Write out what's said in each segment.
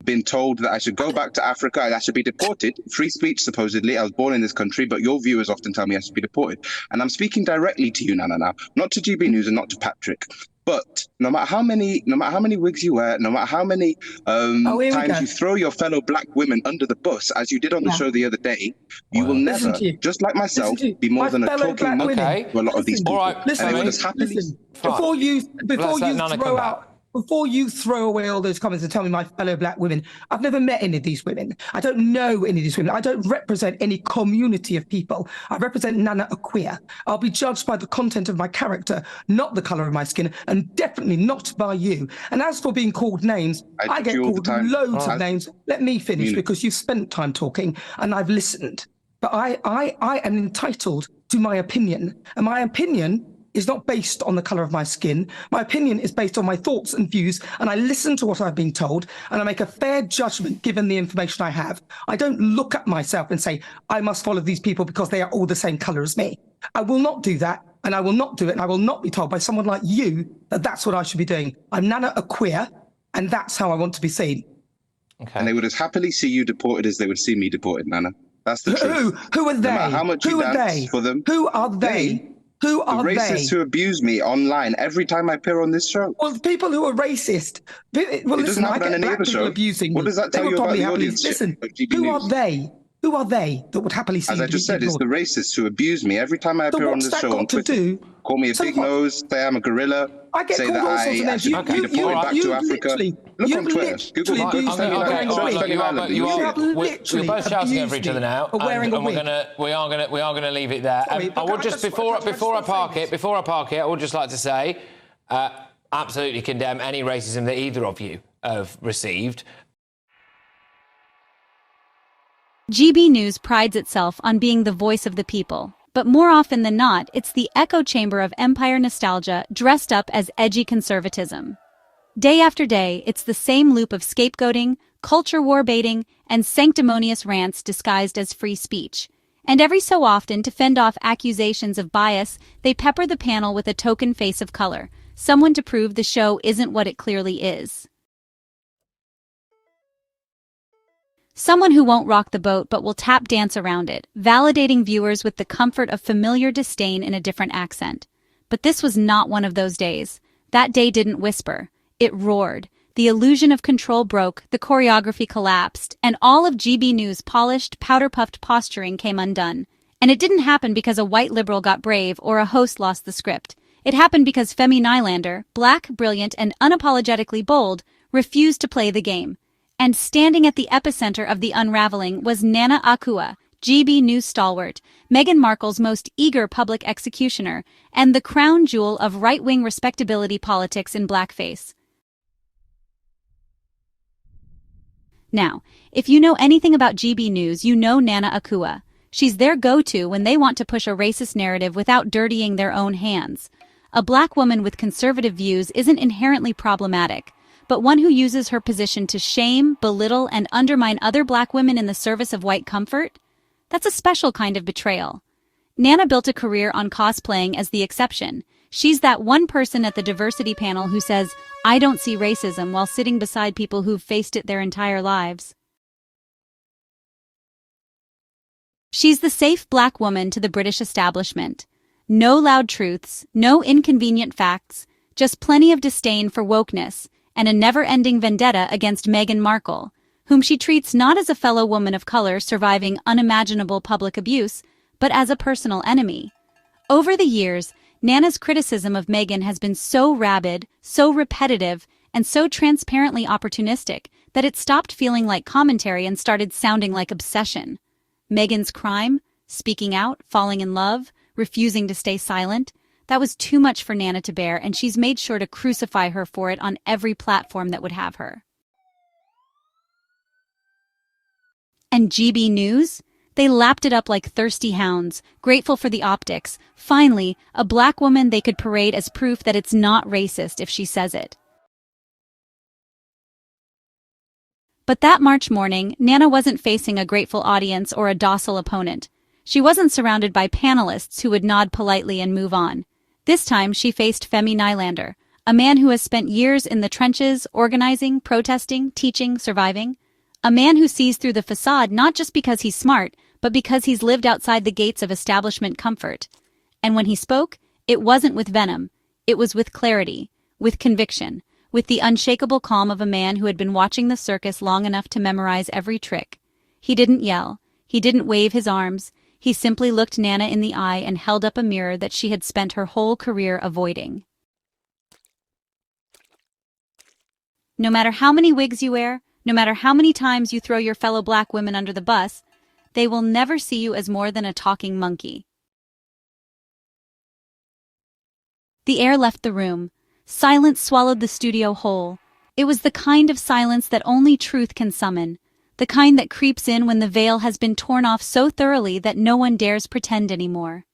been told that I should go back to Africa and I should be deported. Free speech, supposedly. I was born in this country, but your viewers often tell me I should be deported. And I'm speaking directly to you, Nana, now, not to GB News and not to Patrick. But no matter how many wigs you wear, no matter how many times you throw your fellow black women under the bus, as you did on the show the other day, you will never, just like myself, be more than a talking monkey to a lot of these people. All right, Listen, before you throw out. Before you throw away all those comments and tell me my fellow black women, I've never met any of these women. I don't know any of these women. I don't represent any community of people. I represent Nana Akua. I'll be judged by the content of my character, not the color of my skin, and definitely not by you. And as for being called names, I get called loads of names. Let me finish because you've spent time talking and I've listened. But I am entitled to my opinion, and my opinion is not based on the color of my skin. My opinion is based on my thoughts and views, and I listen to what I've been told, and I make a fair judgment given the information I have. I don't look at myself and say, I must follow these people because they are all the same color as me. I will not do that, and I will not do it, and I will not be told by someone like you that that's what I should be doing. I'm Nana Akua, and that's how I want to be seen. Okay. And they would as happily see you deported as they would see me deported, Nana. That's the truth. Who are they? No matter how much you dance for them. Who are they? Who are the racists who abuse me online every time I appear on this show? Well, people who are racist. Well, listen, I get black people abusing me. What does that tell you about the audience? Listen, who are they? Who are they that would happily see? As I just said, it's the racists who abuse me every time I appear on this show on Twitter. Call me a big nose, say I'm a gorilla, say that I should be deported back to Africa. Look on Twitter. Google We're both shouting over each other now, and we are gonna leave it there. I would just before I park it, I would just like to say, absolutely condemn any racism that either of you have received. GB News prides itself on being the voice of the people, but more often than not, it's the echo chamber of empire nostalgia dressed up as edgy conservatism. Day after day, it's the same loop of scapegoating, culture war baiting, and sanctimonious rants disguised as free speech. And every so often, to fend off accusations of bias, they pepper the panel with a token face of color, someone to prove the show isn't what it clearly is. Someone who won't rock the boat but will tap dance around it, validating viewers with the comfort of familiar disdain in a different accent. But this was not one of those days. That day didn't whisper. It roared. The illusion of control broke, the choreography collapsed, and all of GB News' polished, powder-puffed posturing came undone. And it didn't happen because a white liberal got brave or a host lost the script. It happened because Femi Nylander, black, brilliant, and unapologetically bold, refused to play the game. And standing at the epicenter of the unraveling was Nana Akua, GB News stalwart, Meghan Markle's most eager public executioner, and the crown jewel of right-wing respectability politics in blackface. Now, if you know anything about GB News, you know Nana Akua. She's their go-to when they want to push a racist narrative without dirtying their own hands. A black woman with conservative views isn't inherently problematic, but one who uses her position to shame, belittle, and undermine other black women in the service of white comfort? That's a special kind of betrayal. Nana built a career on cosplaying as the exception. She's that one person at the diversity panel who says, "I don't see racism," while sitting beside people who've faced it their entire lives. She's the safe black woman to the British establishment. No loud truths, no inconvenient facts, just plenty of disdain for wokeness, and a never-ending vendetta against Meghan Markle, whom she treats not as a fellow woman of color surviving unimaginable public abuse, but as a personal enemy. Over the years, Nana's criticism of Meghan has been so rabid, so repetitive, and so transparently opportunistic that it stopped feeling like commentary and started sounding like obsession. Meghan's crime, speaking out, falling in love, refusing to stay silent, that was too much for Nana to bear, and she's made sure to crucify her for it on every platform that would have her. And GB News? They lapped it up like thirsty hounds, grateful for the optics. Finally, a black woman they could parade as proof that it's not racist if she says it. But that March morning, Nana wasn't facing a grateful audience or a docile opponent. She wasn't surrounded by panelists who would nod politely and move on. This time, she faced Femi Nylander, A man who has spent years in the trenches, organizing, protesting, teaching, surviving. A man who sees through the facade not just because he's smart, but because he's lived outside the gates of establishment comfort. And when he spoke, it wasn't with venom. It was with clarity, with conviction, with the unshakable calm of a man who had been watching the circus long enough to memorize every trick. He didn't yell. He didn't wave his arms. He simply looked Nana in the eye and held up a mirror that she had spent her whole career avoiding. No matter how many wigs you wear, no matter how many times you throw your fellow black women under the bus, they will never see you as more than a talking monkey. The air left the room. Silence swallowed the studio whole. It was the kind of silence that only truth can summon, the kind that creeps in when the veil has been torn off so thoroughly that no one dares pretend anymore.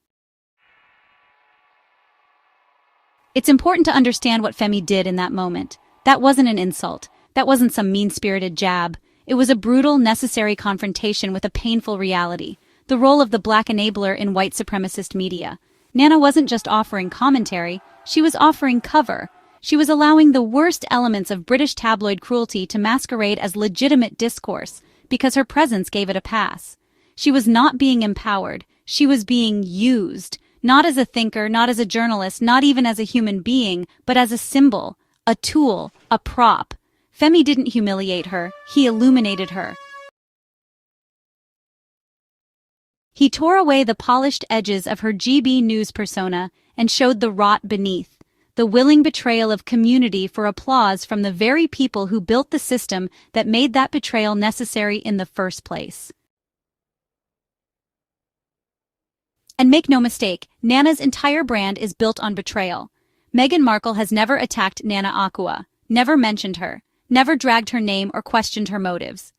It's important to understand what Femi did in that moment. That wasn't an insult. That wasn't some mean-spirited jab. It was a brutal, necessary confrontation with a painful reality, the role of the black enabler in white supremacist media. Nana wasn't just offering commentary, she was offering cover. She was allowing the worst elements of British tabloid cruelty to masquerade as legitimate discourse, because her presence gave it a pass. She was not being empowered, she was being used, not as a thinker, not as a journalist, not even as a human being, but as a symbol, a tool, a prop. Femi didn't humiliate her, he illuminated her. He tore away the polished edges of her GB News persona and showed the rot beneath, the willing betrayal of community for applause from the very people who built the system that made that betrayal necessary in the first place. And make no mistake, Nana's entire brand is built on betrayal. Meghan Markle has never attacked Nana Akua, never mentioned her, never dragged her name or questioned her motives.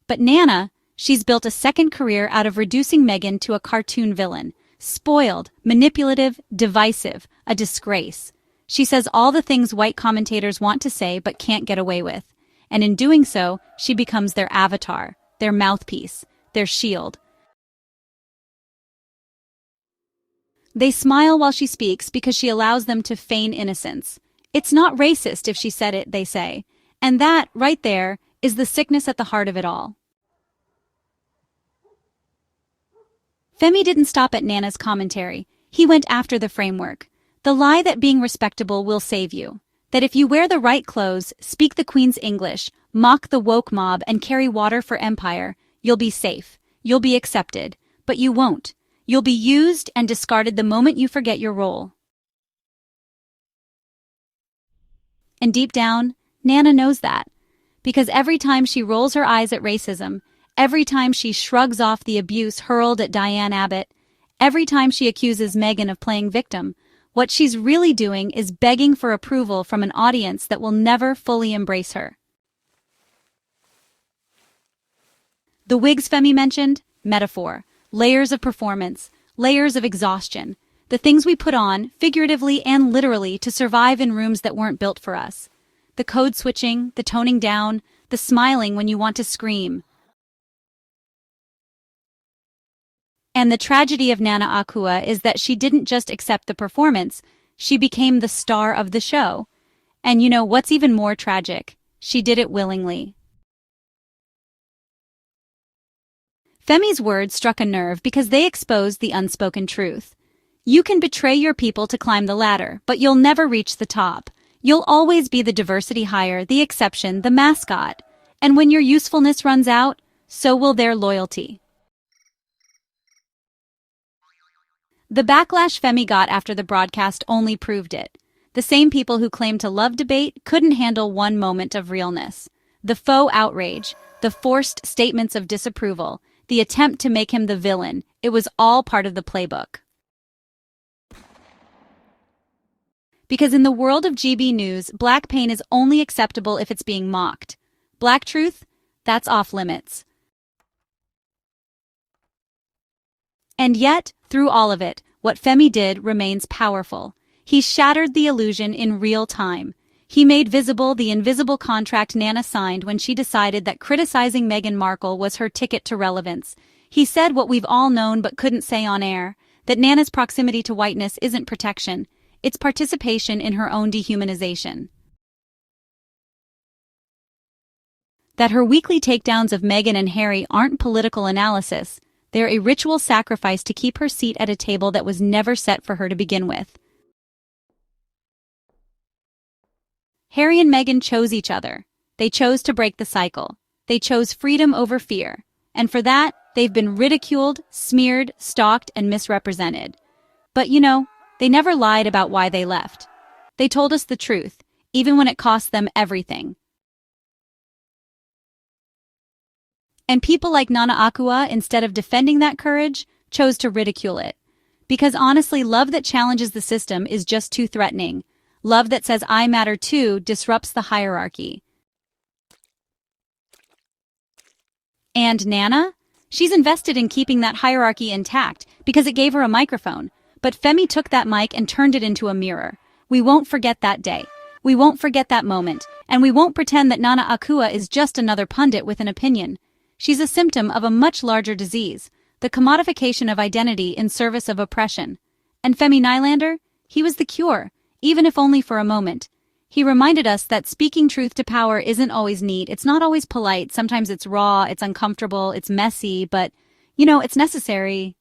But Nana, she's built a second career out of reducing Meghan to a cartoon villain. Spoiled, manipulative, divisive, a disgrace. She says all the things white commentators want to say but can't get away with. And in doing so, she becomes their avatar, their mouthpiece, their shield. They smile while she speaks because she allows them to feign innocence. It's not racist if she said it, they say. And that, right there, is the sickness at the heart of it all. Femi didn't stop at Nana's commentary. He went after the framework. The lie that being respectable will save you. That if you wear the right clothes, speak the Queen's English, mock the woke mob, and carry water for empire, you'll be safe. You'll be accepted. But you won't. You'll be used and discarded the moment you forget your role. And deep down, Nana knows that. Because every time she rolls her eyes at racism, every time she shrugs off the abuse hurled at Diane Abbott, every time she accuses Meghan of playing victim, what she's really doing is begging for approval from an audience that will never fully embrace her. The wigs Femi mentioned? Metaphor. Layers of performance. Layers of exhaustion. The things we put on, figuratively and literally, to survive in rooms that weren't built for us. The code switching, the toning down, the smiling when you want to scream. And the tragedy of Nana Akua is that she didn't just accept the performance, she became the star of the show. And you know what's even more tragic? She did it willingly. Femi's words struck a nerve because they exposed the unspoken truth. You can betray your people to climb the ladder, but you'll never reach the top. You'll always be the diversity hire, the exception, the mascot. And when your usefulness runs out, so will their loyalty. The backlash Femi got after the broadcast only proved it. The same people who claimed to love debate couldn't handle one moment of realness. The faux outrage, the forced statements of disapproval, the attempt to make him the villain, it was all part of the playbook. Because in the world of GB News, black pain is only acceptable if it's being mocked. Black truth? That's off limits. And yet, through all of it, what Femi did remains powerful. He shattered the illusion in real time. He made visible the invisible contract Nana signed when she decided that criticizing Meghan Markle was her ticket to relevance. He said what we've all known but couldn't say on air, that Nana's proximity to whiteness isn't protection, it's participation in her own dehumanization. That her weekly takedowns of Meghan and Harry aren't political analysis, they're a ritual sacrifice to keep her seat at a table that was never set for her to begin with. Harry and Meghan chose each other. They chose to break the cycle. They chose freedom over fear. And for that, they've been ridiculed, smeared, stalked, and misrepresented. But they never lied about why they left. They told us the truth, even when it cost them everything. And people like Nana Akua, instead of defending that courage, chose to ridicule it. Because honestly, love that challenges the system is just too threatening. Love that says I matter too disrupts the hierarchy. And Nana? She's invested in keeping that hierarchy intact because it gave her a microphone. But Femi took that mic and turned it into a mirror. We won't forget that day. We won't forget that moment. And we won't pretend that Nana Akua is just another pundit with an opinion. She's a symptom of a much larger disease, the commodification of identity in service of oppression. And Femi Nylander? He was the cure, even if only for a moment. He reminded us that speaking truth to power isn't always neat, it's not always polite, sometimes it's raw, it's uncomfortable, it's messy, but, it's necessary.